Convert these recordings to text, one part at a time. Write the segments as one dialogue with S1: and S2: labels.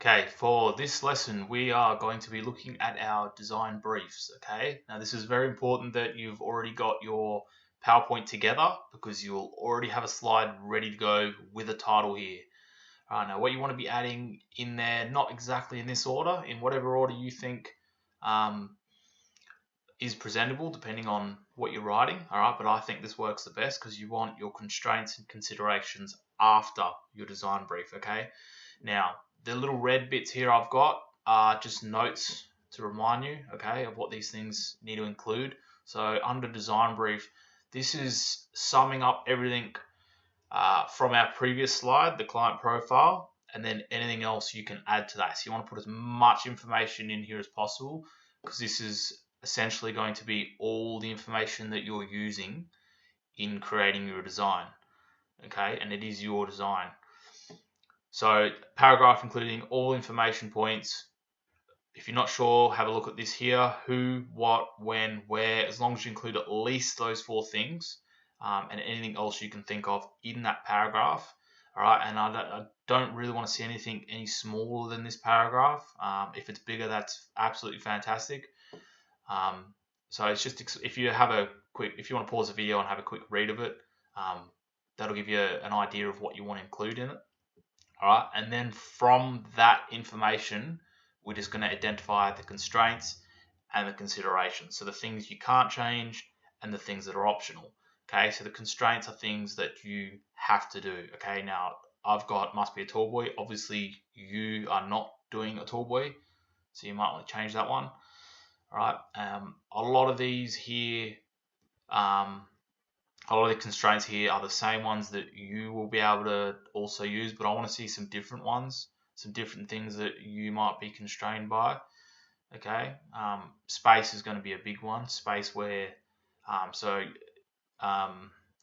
S1: Okay, for this lesson, we are going to be looking at our design briefs. Okay, now this is very important that you've already got your PowerPoint together because you'll already have a slide ready to go with a title here. All right, now what you want to be adding in there, not exactly in this order, in whatever order you think is presentable, depending on what you're writing. All right, but I think this works the best because you want your constraints and considerations after your design brief. Okay, now the little red bits here I've got are just notes to remind you, okay, of what these things need to include. So under design brief, this is summing up everything from our previous slide, the client profile, and then anything else you can add to that. So you want to put as much information in here as possible because this is essentially going to be all the information that you're using in creating your design, okay, and it is your design. So paragraph including all information points. If you're not sure, have a look at this here: who, what, when, where, as long as you include at least those four things, and anything else you can think of in that paragraph. All right, and I don't really want to see anything any smaller than this paragraph. If it's bigger, that's absolutely fantastic. So it's just, if you want to pause the video and have a quick read of it, that'll give you an idea of what you want to include in it. All right, and then from that information, we're just going to identify the constraints and the considerations. So the things you can't change and the things that are optional. Okay, so the constraints are things that you have to do. Okay, now I've got must be a tall boy. Obviously, you are not doing a tall boy, so you might want to change that one. All right, a lot of these here, a lot of the constraints here are the same ones that you will be able to also use, but I want to see some different ones, some different things that you might be constrained by. Okay, space is going to be a big one. Space where, the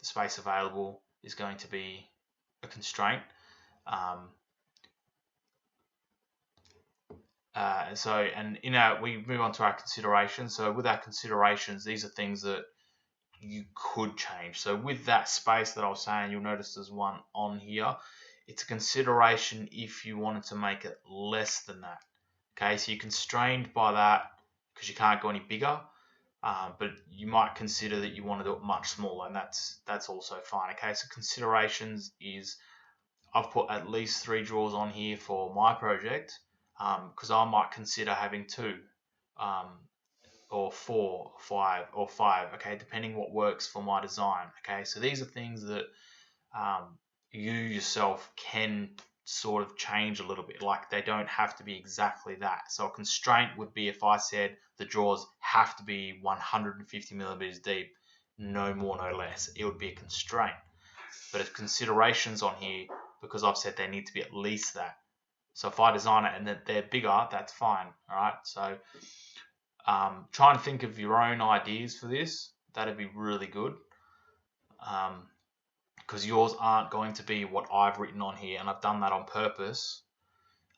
S1: space available is going to be a constraint. We move on to our considerations. So with our considerations, these are things that you could change. So with that space that I was saying, you'll notice there's one on here. It's a consideration if you wanted to make it less than that. Okay, so you're constrained by that because you can't go any bigger, but you might consider that you want to do it much smaller, and that's also fine. Okay, so considerations is, I've put at least 3 drawers on here for my project because I might consider having 2. Or 4, 5, or 5, okay, depending what works for my design. Okay, so these are things that you yourself can sort of change a little bit. Like, they don't have to be exactly that. So a constraint would be if I said the drawers have to be 150 millimeters deep, no more, no less. It would be a constraint. But if considerations on here, because I've said they need to be at least that. So if I design it and that they're bigger, that's fine. All right, so try and think of your own ideas for this. That'd be really good, because yours aren't going to be what I've written on here, and I've done that on purpose.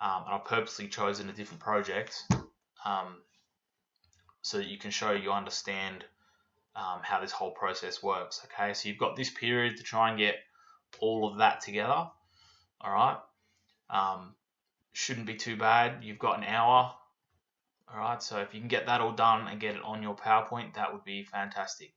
S1: And I've purposely chosen a different project so that you can show you understand how this whole process works. Okay, so you've got this period to try and get all of that together. All right, shouldn't be too bad. You've got an hour. All right, so if you can get that all done and get it on your PowerPoint, that would be fantastic.